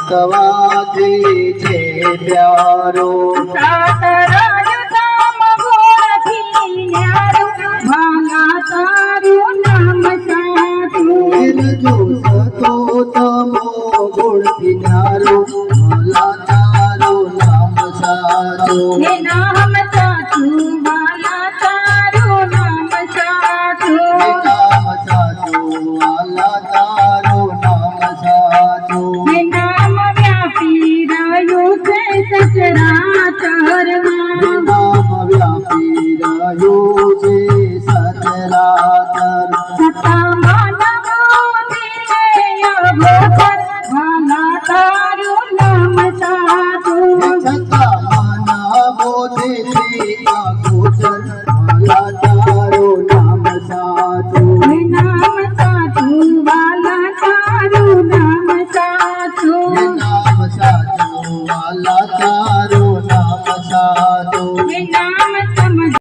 સવાથી છે પ્યારો સાતરાયું ધામ ગોળથી ન્યારું ભાલા તારું નામ સાચું જો સતો તમો ગુણથી ન્યારો ભાલા તારું નામ સાચું હે નામ સાચું ભાલા તારું નામ સાચું નામ સાચું વાલા તારું નામ સાચું હે નામ વ્યાપી રહ્યું છે સચરાચરમાં